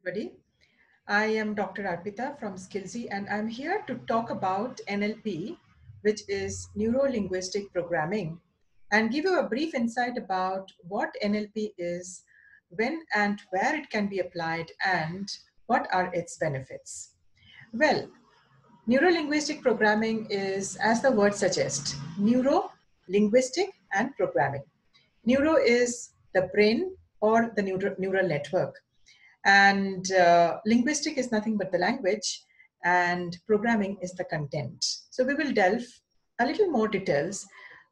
everybody. I am Dr. Arpita from Skillsy, and I'm here to talk about NLP, which is Neuro Linguistic Programming, and give you a brief insight about what NLP is, when and where it can be applied, and what are its benefits. Well, Neuro Linguistic Programming is, as the word suggests, neuro, linguistic, and programming. Neuro is the brain or the neural network, and linguistic is nothing but the language, and programming is the content. So we will delve a little more details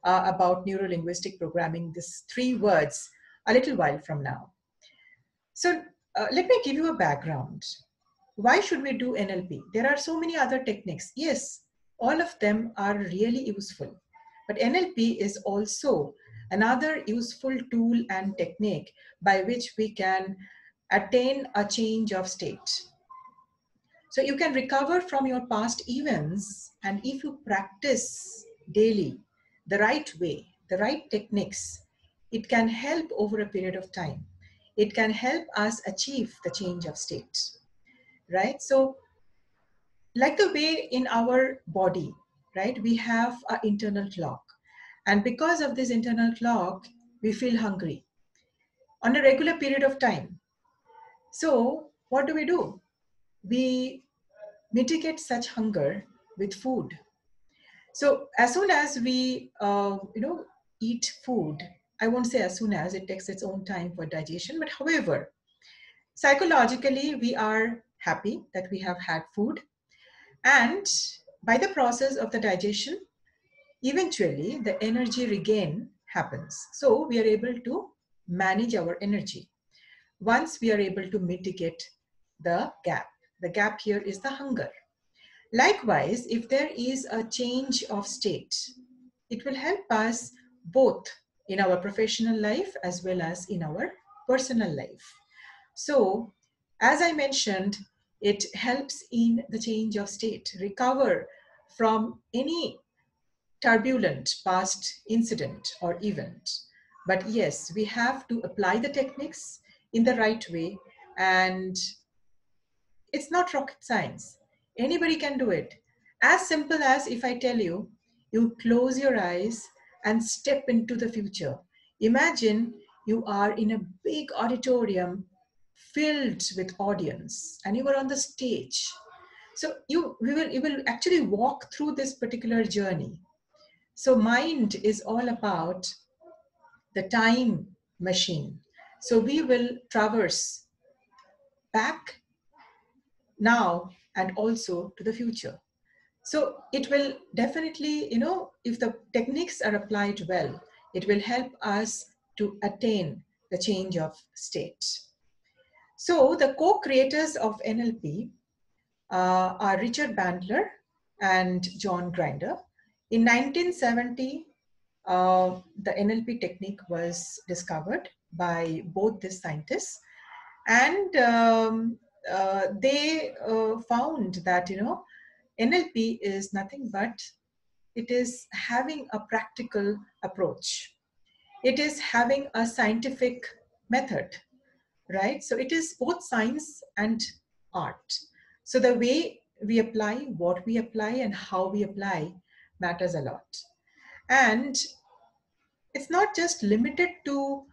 about neuro-linguistic programming, these three words, a little while from now. So let me give you a background. Why should we do NLP? There are so many other techniques. Yes, all of them are really useful, but NLP is also another useful tool and technique by which we can attain a change of state. So you can recover from your past events, and if you practice daily the right way, the right techniques, it can help over a period of time. It can help us achieve the change of state, right? So like the way in our body, right, we have an internal clock. And because of this internal clock, we feel hungry on a regular period of time. So what do? We mitigate such hunger with food. So as soon as we, eat food, I won't say as soon as, it takes its own time for digestion, but however, psychologically, we are happy that we have had food. And by the process of the digestion, eventually the energy regain happens. So we are able to manage our energy once we are able to mitigate the gap. The gap here is the hunger. Likewise, if there is a change of state, it will help us both in our professional life as well as in our personal life. So, as I mentioned, it helps in the change of state, recover from any turbulent past incident or event. But yes, we have to apply the techniques in the right way, and it's not rocket science. Anybody can do it. As simple as if I tell you, you close your eyes and step into the future. Imagine you are in a big auditorium filled with audience and you are on the stage. So you will actually walk through this particular journey. So mind is all about the time machine. So we will traverse back, now, and also to the future. So it will definitely, if the techniques are applied well, it will help us to attain the change of state. So the co-creators of NLP are Richard Bandler and John Grinder. In 1970, the NLP technique was discovered by both these scientists, and they found that NLP is nothing but it is having a practical approach. It is having a scientific method, right? So it is both science and art. So the way we apply, what we apply, and how we apply matters a lot. And it's not just limited to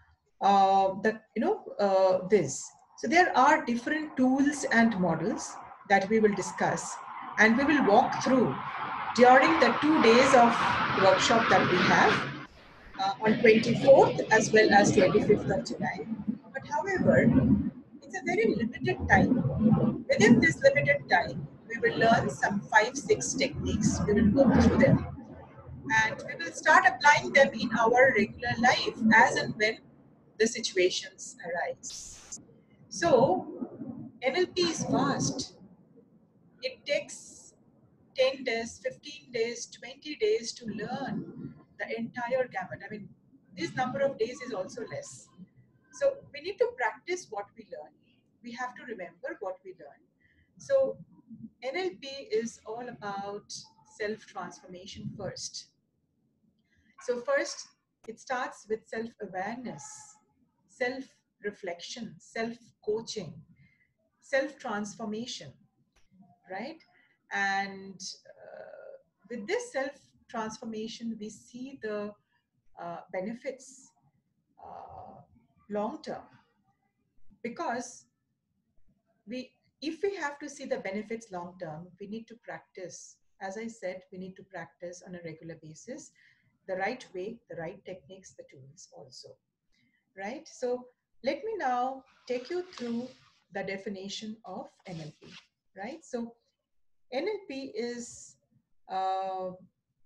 this. So there are different tools and models that we will discuss, and we will walk through during the 2 days of workshop that we have on 24th as well as 25th of July. But however, it's a very limited time. Within this limited time, we will learn some 5-6 techniques. We will go through them, and we will start applying them in our regular life as and when the situations arise. So, NLP is vast. It takes 10 days, 15 days, 20 days to learn the entire gamut. I mean, this number of days is also less. So, we need to practice what we learn. We have to remember what we learn. So, NLP is all about self transformation first. So, first, it starts with self awareness, self reflection, self coaching, self-transformation, right? And with this self-transformation, we see the benefits long term, because we if we have to see the benefits long term, we need to practice. As I said, we need to practice on a regular basis the right way, the right techniques, the tools also, right? So let me now take you through the definition of NLP, right? So NLP is uh,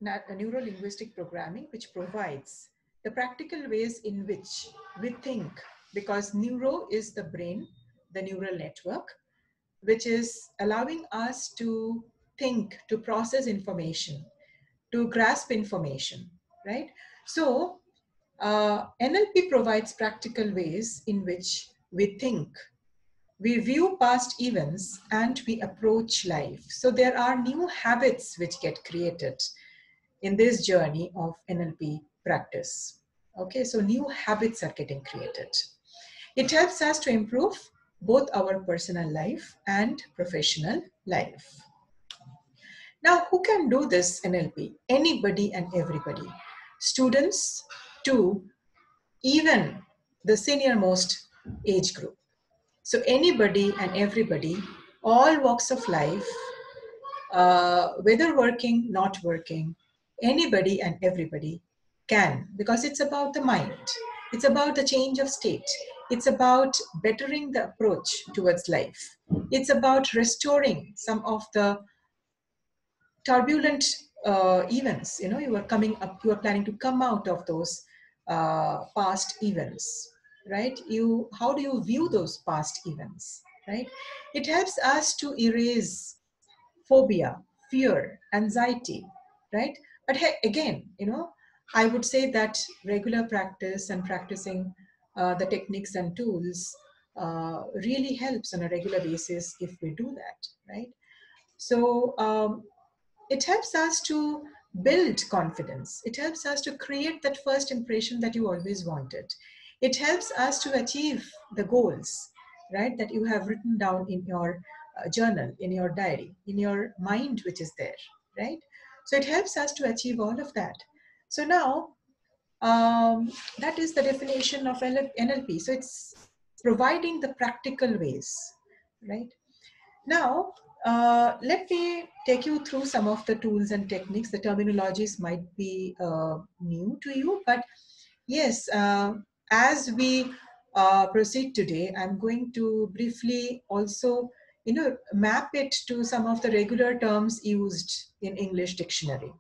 a neuro linguistic programming which provides the practical ways in which we think, because neuro is the brain, the neural network, which is allowing us to think, to process information, to grasp information, right? So NLP provides practical ways in which we think, we view past events, and we approach life. So there are new habits which get created in this journey of NLP practice. Okay, so new habits are getting created. It helps us to improve both our personal life and professional life. Now, who can do this NLP? Anybody and everybody. Students to even the senior most age group. So anybody and everybody, all walks of life, whether working, not working, anybody and everybody can, because it's about the mind. It's about the change of state. It's about bettering the approach towards life. It's about restoring some of the turbulent events. You know, you are coming up, you are planning to come out of those past events, right? How do you view those past events, right? It helps us to erase phobia, fear, anxiety, right? But again, you know, I would say that regular practice and practicing the techniques and tools really helps on a regular basis if we do that, right? So it helps us to build confidence. It helps us to create that first impression that you always wanted. It helps us to achieve the goals, right, that you have written down in your journal, in your diary, in your mind, which is there, right? So it helps us to achieve all of that. So now, that is the definition of NLP. So it's providing the practical ways, right? Now, let me take you through some of the tools and techniques. The terminologies might be new to you, but yes, as we proceed today, I'm going to briefly also, you know, map it to some of the regular terms used in English dictionary,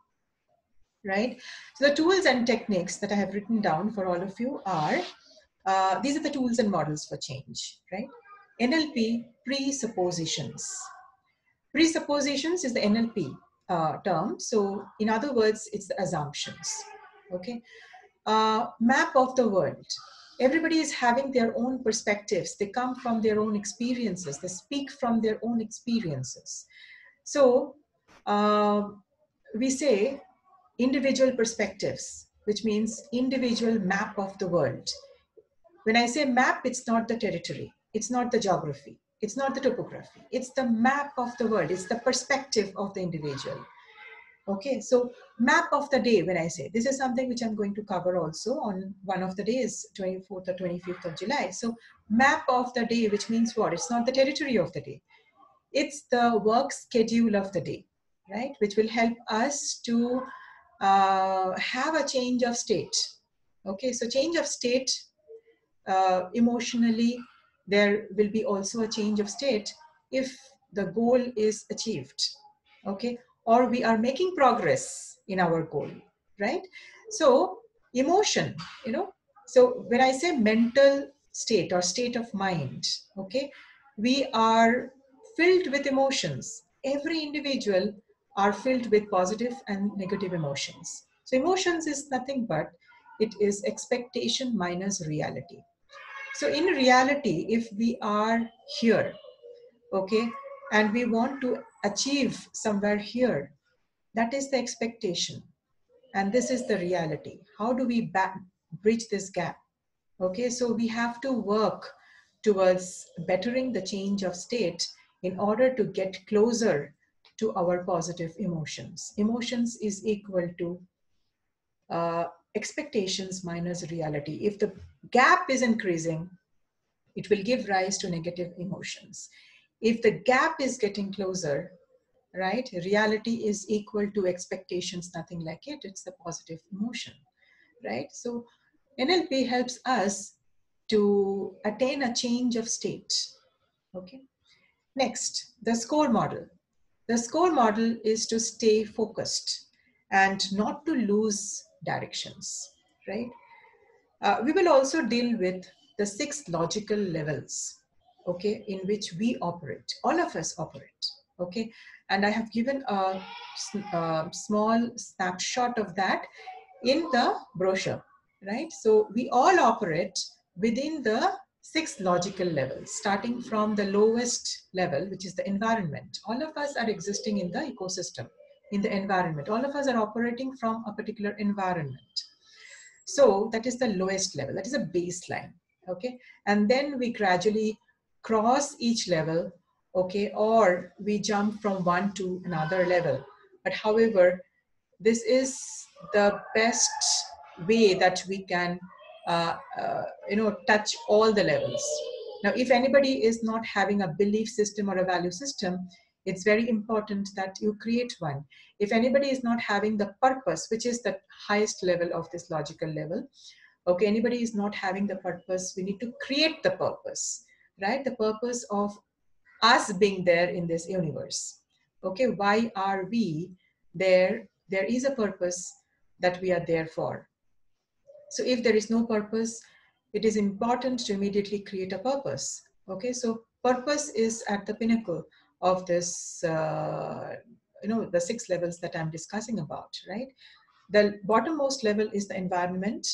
right? So the tools and techniques that I have written down for all of you are, these are the tools and models for change, right? NLP presuppositions. Presuppositions is the NLP term. So in other words, it's the assumptions. Okay. Map of the world. Everybody is having their own perspectives. They come from their own experiences. They speak from their own experiences. So we say individual perspectives, which means individual map of the world. When I say map, it's not the territory, it's not the geography, it's not the topography, it's the map of the world, it's the perspective of the individual. Okay, so map of the day, when I say, this is something which I'm going to cover also on one of the days, 24th or 25th of July. So map of the day, which means what? It's not the territory of the day. It's the work schedule of the day, right? Which will help us to have a change of state. Okay, so change of state, emotionally, there will be also a change of state if the goal is achieved, okay, or we are making progress in our goal, right? So emotion, you know, so when I say mental state or state of mind, okay, we are filled with emotions. Every individual are filled with positive and negative emotions. So emotions is nothing but it is expectation minus reality. So in reality, if we are here, okay, and we want to achieve somewhere here, that is the expectation. And this is the reality. How do we bridge this gap? Okay, so we have to work towards bettering the change of state in order to get closer to our positive emotions. Emotions is equal to expectations minus reality. If the gap is increasing, it will give rise to negative emotions. If the gap is getting closer, right, reality is equal to expectations, nothing like it, it's the positive emotion, right? So NLP helps us to attain a change of state. Okay. Next, the score model. The score model is to stay focused and not to lose directions, right? We will also deal with the 6 logical levels, okay, in which we operate. All of us operate, okay? And I have given a small snapshot of that in the brochure, right? So we all operate within the 6 logical levels, starting from the lowest level, which is the environment. All of us are existing in the ecosystem, in the environment. All of us are operating from a particular environment. So that is the lowest level, that is a baseline, okay? And then we gradually cross each level, okay? Or we jump from one to another level. But however, this is the best way that we can touch all the levels. Now if anybody is not having a belief system or a value system, it's very important that you create one. If anybody is not having the purpose, which is the highest level of this logical level, okay, anybody is not having the purpose, we need to create the purpose, right? The purpose of us being there in this universe. Okay, why are we there? There is a purpose that we are there for. So if there is no purpose, it is important to immediately create a purpose. Okay, so purpose is at the pinnacle of this, the 6 levels that I'm discussing about, right? The bottommost level is the environment,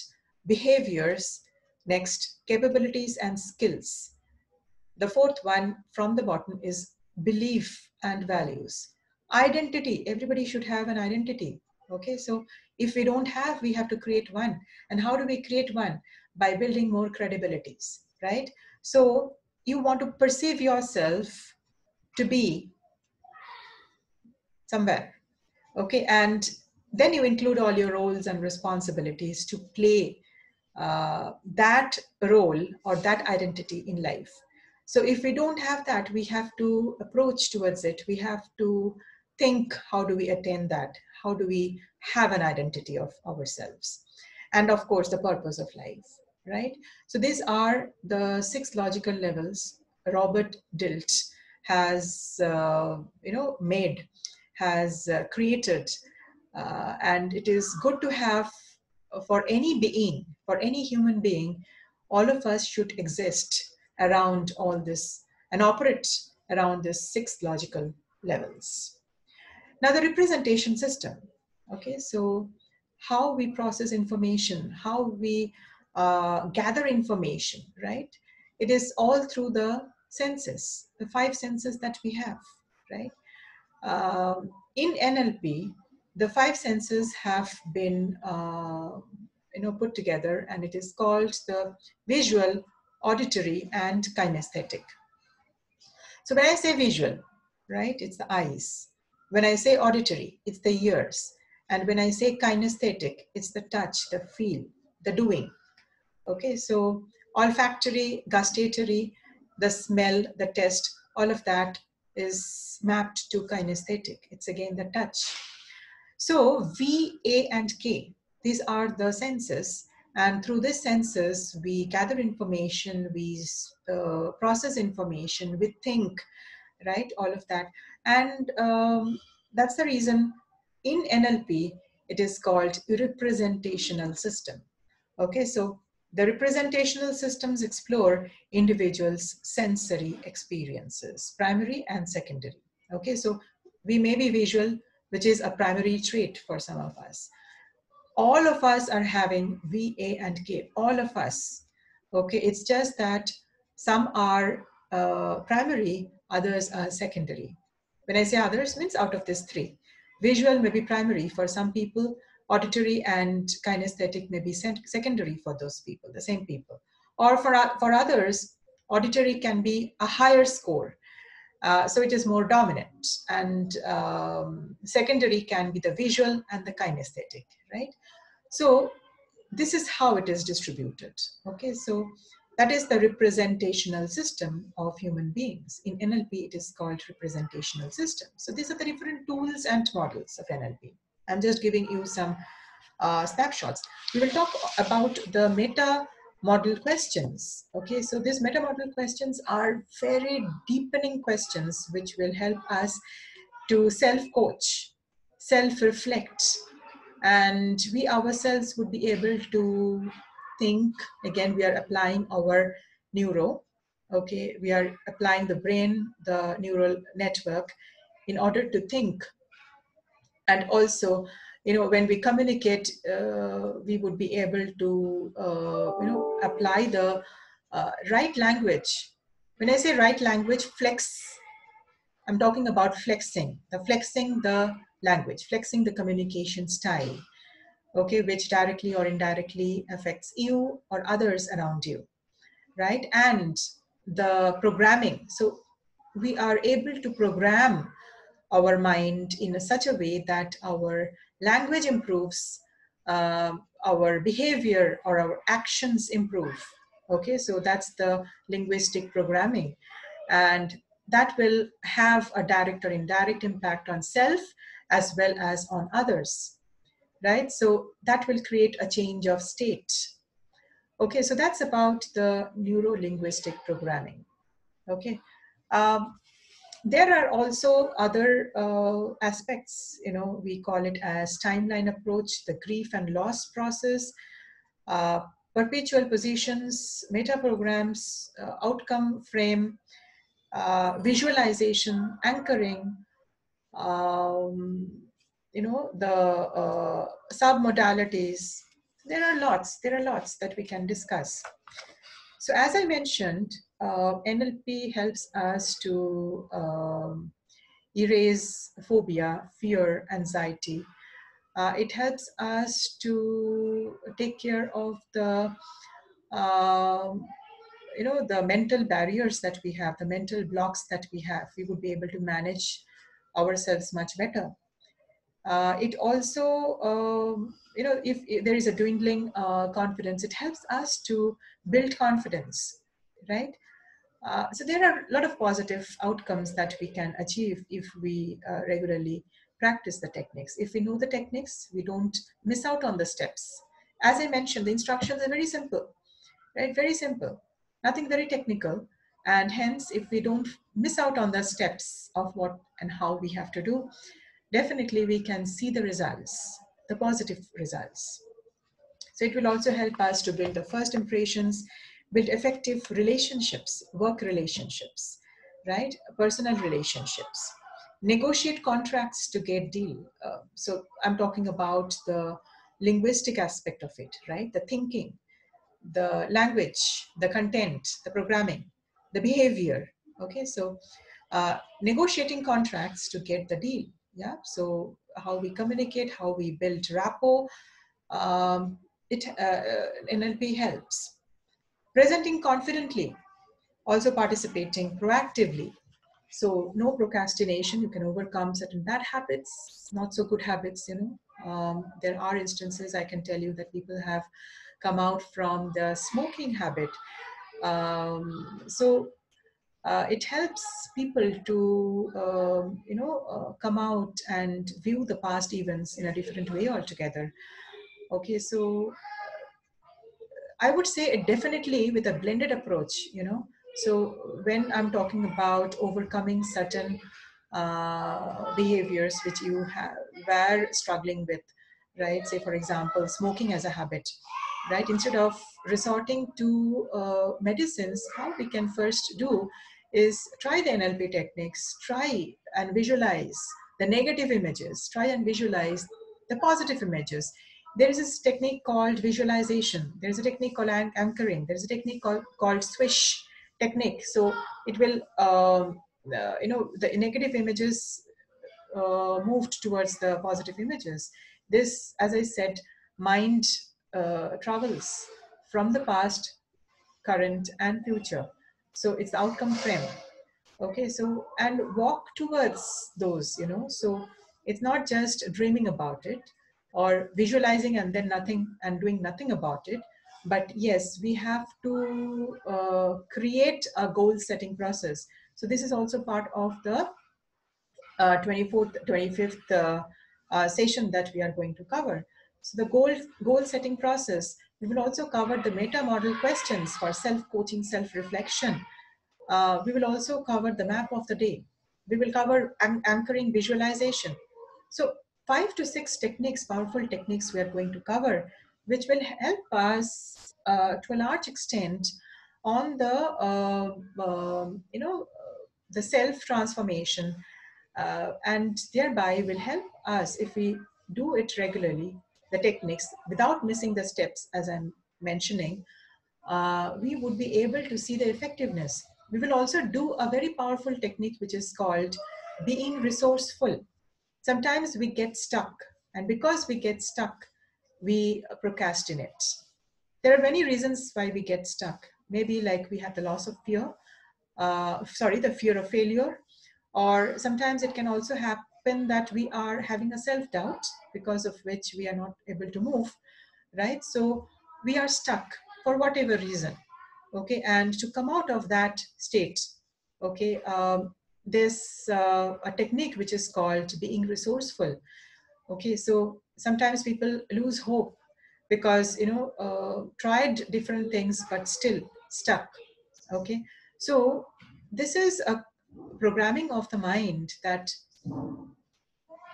behaviors, next, capabilities and skills. The fourth one from the bottom is belief and values. Identity, everybody should have an identity. Okay, so if we don't have, we have to create one. And how do we create one? By building more credibilities, right? So you want to perceive yourself to be somewhere, okay? And then you include all your roles and responsibilities to play that role or that identity in life. So if we don't have that, we have to approach towards it. We have to think, how do we attain that? How do we have an identity of ourselves? And of course, the purpose of life, right? So these are the 6 logical levels Robert Dilt has, created. And it is good to have for any being, for any human being, all of us should exist around all this and operate around this 6 logical levels. Now the representation system, okay, so how we process information, how we gather information, right? It is all through the senses, the 5 senses that we have, right? In NLP, the 5 senses have been put together, and it is called the visual, auditory, and kinesthetic. So when I say visual, right, it's the eyes. When I say auditory, it's the ears. And when I say kinesthetic, it's the touch, the feel, the doing. Okay, so olfactory, gustatory, the smell, the taste, all of that is mapped to kinesthetic. It's again the touch. So V, A, and K, these are the senses. And through these senses, we gather information, we process information, we think, right? All of that. And that's the reason in NLP, it is called a representational system. Okay, so the representational systems explore individuals' sensory experiences, primary and secondary. Okay, so we may be visual, which is a primary trait for some of us. All of us are having V, A, and K, all of us. Okay, it's just that some are primary, others are secondary. When I say others, means out of these 3. Visual may be primary for some people, auditory and kinesthetic may be secondary for those people, the same people. Or for others, Auditory can be a higher score. So it is more dominant. And secondary can be the visual and the kinesthetic, right? So this is how it is distributed. Okay, so that is the representational system of human beings. In NLP, it is called representational system. So these are the different tools and models of NLP. I'm just giving you some snapshots. We will talk about the meta model questions. Okay, so these meta model questions are very deepening questions which will help us to self-coach, self-reflect, and we ourselves would be able to think. Again, we are applying our neuro. Okay, we are applying the brain, the neural network, in order to think. And also, when we communicate, we would be able to apply the right language. When I say right language, I'm talking about flexing the language, flexing the communication style, okay, which directly or indirectly affects you or others around you, right? And the programming. So we are able to program our mind in such a way that our language improves, our behavior or our actions improve. Okay, so that's the linguistic programming. And that will have a direct or indirect impact on self as well as on others, right? So that will create a change of state. Okay, so that's about the neuro linguistic programming. Okay. Um, there are also other aspects, we call it as timeline approach, the grief and loss process, uh, perpetual positions, meta programs, outcome frame, visualization, anchoring, um, the submodalities. There are lots that we can discuss. So as I mentioned, NLP helps us to erase phobia, fear, anxiety. It helps us to take care of the um, the mental barriers that we have, the mental blocks that we have. We would be able to manage ourselves much better. It also, if there is a dwindling confidence, it helps us to build confidence, right? So there are a lot of positive outcomes that we can achieve if we regularly practice the techniques. If we know the techniques, we don't miss out on the steps. As I mentioned, the instructions are very simple, right? Very simple, nothing very technical. And hence, if we don't miss out on the steps of what and how we have to do, definitely we can see the results, the positive results. So it will also help us to build the first impressions, build effective relationships, work relationships, right? Personal relationships, negotiate contracts to get deal. So I'm talking about the linguistic aspect of it, right? The thinking, the language, the content, the programming, the behavior. Okay, so negotiating contracts to get the deal. Yeah, so how we communicate, how we build rapport, um, NLP helps. Presenting confidently, also participating proactively. So no procrastination, you can overcome certain bad habits, not so good habits, there are instances I can tell you that people have come out from the smoking habit. So it helps people to, come out and view the past events in a different way altogether. Okay, so I would say it definitely with a blended approach, So when I'm talking about overcoming certain behaviors which you were struggling with, right? Say, for example, smoking as a habit, right? Instead of resorting to medicines, how we can first do is try the NLP techniques, try and visualize the negative images, try and visualize the positive images. There is this technique called visualization. There's a technique called anchoring. There's a technique called swish technique. So it will, the negative images moved towards the positive images. This, as I said, mind travels from the past, current, and future. So it's the outcome frame. Okay, so and walk towards those, so it's not just dreaming about it or visualizing and then nothing and doing nothing about it, but yes, we have to create a goal setting process. So this is also part of the 24th 25th session that we are going to cover. So the goal setting process, we will also cover the meta model questions for self coaching, self reflection. We will also cover the map of the day. We will cover anchoring visualization. So 5 to 6 techniques, powerful techniques we are going to cover, which will help us to a large extent on the self transformation, and thereby will help us if we do it regularly, the techniques without missing the steps as I'm mentioning. We would be able to see the effectiveness. We will also do a very powerful technique which is called being resourceful. Sometimes we get stuck, and because we get stuck, we procrastinate. There are many reasons why we get stuck. Maybe like we have the loss of fear, the fear of failure, or sometimes it can also happen that we are having a self-doubt because of which we are not able to move, right? So we are stuck for whatever reason. Okay, and to come out of that state, okay, there's a technique which is called being resourceful. Okay, so sometimes people lose hope because tried different things but still stuck. Okay, so this is a programming of the mind that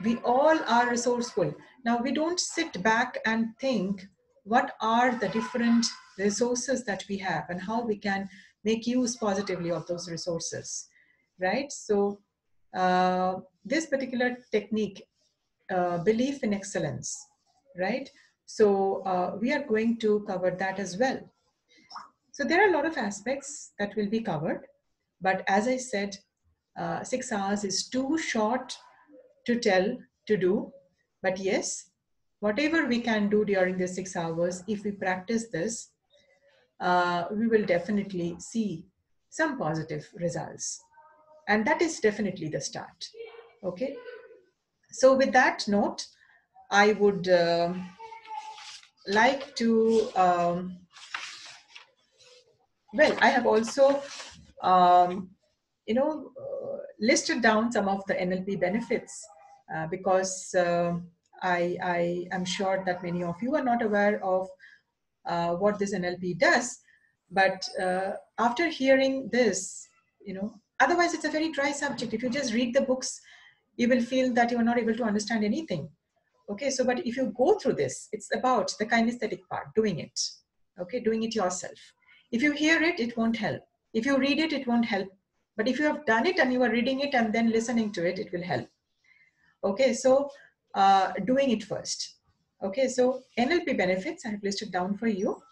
we all are resourceful. Now we don't sit back and think what are the different resources that we have and how we can make use positively of those resources, right? So this particular technique, belief in excellence, right? So we are going to cover that as well. So there are a lot of aspects that will be covered, but as I said, 6 hours is too short to tell, to do. But yes, whatever we can do during the 6 hours, if we practice this, we will definitely see some positive results. And that is definitely the start. Okay. So with that note, I would like to, I have also, listed down some of the NLP benefits because I am sure that many of you are not aware of what this NLP does. But after hearing this, otherwise it's a very dry subject. If you just read the books, you will feel that you are not able to understand anything. Okay, so but if you go through this, it's about the kinesthetic part, doing it. Okay, doing it yourself. If you hear it, it won't help. If you read it, it won't help. But if you have done it and you are reading it and then listening to it, it will help. Okay, so doing it first. Okay, so NLP benefits I have listed down for you.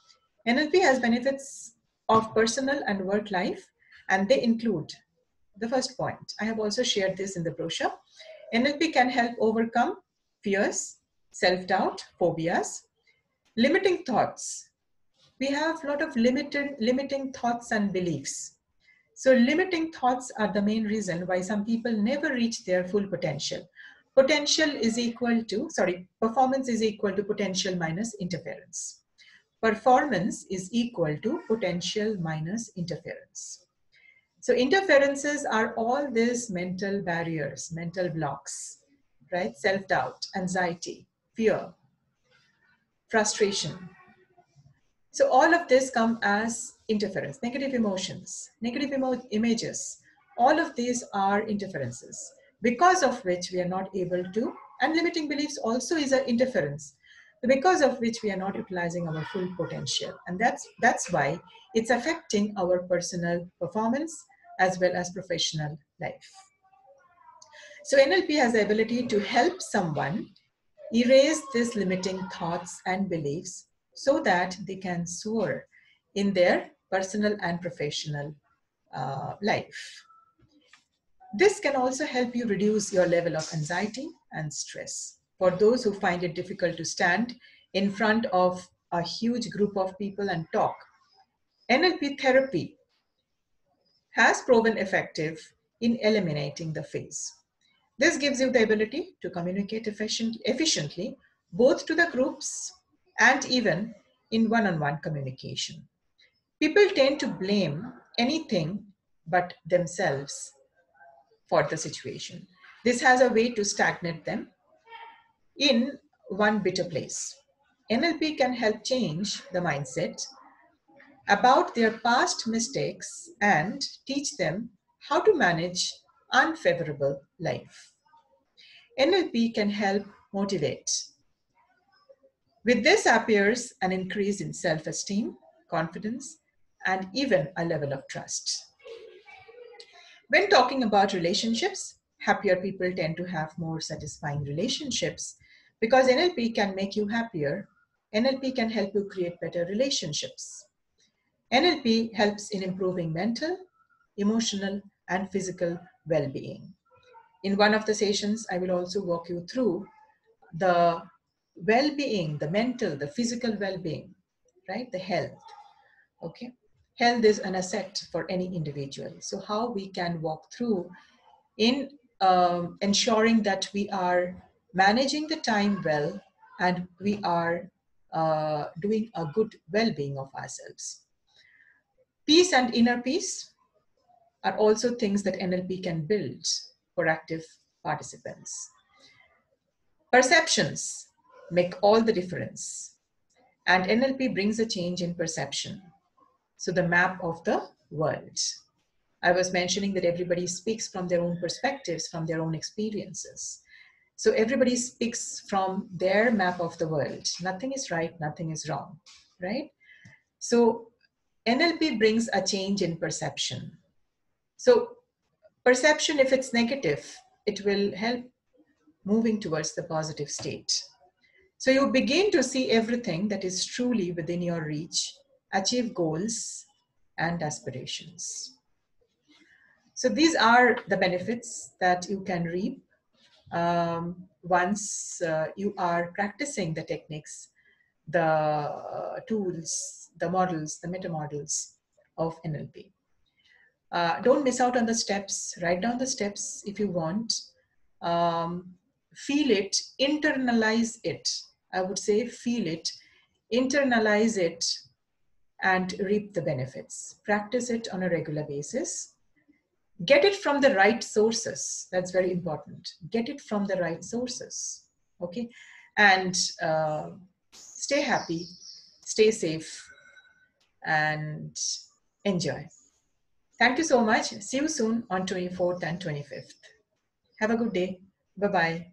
NLP has benefits of personal and work life, and they include the first point. I have also shared this in the brochure. NLP can help overcome fears, self-doubt, phobias, limiting thoughts. We have a lot of limiting thoughts and beliefs. So limiting thoughts are the main reason why some people never reach their full potential. Performance is equal to potential minus interference. Performance is equal to potential minus interference. So interferences are all these mental barriers, mental blocks, right? Self-doubt, anxiety, fear, frustration. So all of this come as interference, negative emotions, negative images. All of these are interferences because of which we are not able to, and limiting beliefs also is an interference because of which we are not utilizing our full potential. And that's why it's affecting our personal performance as well as professional life. So NLP has the ability to help someone erase these limiting thoughts and beliefs so that they can soar in their personal and professional life. This can also help you reduce your level of anxiety and stress. For those who find it difficult to stand in front of a huge group of people and talk, NLP therapy has proven effective in eliminating the phase. This gives you the ability to communicate efficiently, both to the groups and even in one-on-one communication. People tend to blame anything but themselves for the situation. This has a way to stagnate them in one bitter place. NLP can help change the mindset about their past mistakes and teach them how to manage unfavorable life. NLP can help motivate. With this appears an increase in self-esteem, confidence, and even a level of trust. When talking about relationships, happier people tend to have more satisfying relationships because NLP can make you happier. NLP can help you create better relationships. NLP helps in improving mental, emotional, and physical well-being. In one of the sessions, I will also walk you through the well-being, the mental, the physical well-being, right? The health, okay? Health is an asset for any individual. So how we can walk through in ensuring that we are managing the time well and we are doing a good well-being of ourselves. Peace and inner peace are also things that NLP can build for active participants. Perceptions make all the difference, and NLP brings a change in perception. So the map of the world. I was mentioning that everybody speaks from their own perspectives, from their own experiences. So everybody speaks from their map of the world. Nothing is right, nothing is wrong, right? So NLP brings a change in perception. So perception, if it's negative, it will help moving towards the positive state. So you begin to see everything that is truly within your reach, achieve goals and aspirations. So these are the benefits that you can reap once you are practicing the techniques, the tools, the models, the meta models of NLP. Don't miss out on the steps. Write down the steps if you want. Feel it, internalize it. I would say feel it, internalize it, and reap the benefits. Practice it on a regular basis. Get it from the right sources. That's very important. Get it from the right sources. Okay. And stay happy, stay safe, and enjoy. Thank you so much. See you soon on 24th and 25th. Have a good day. Bye-bye.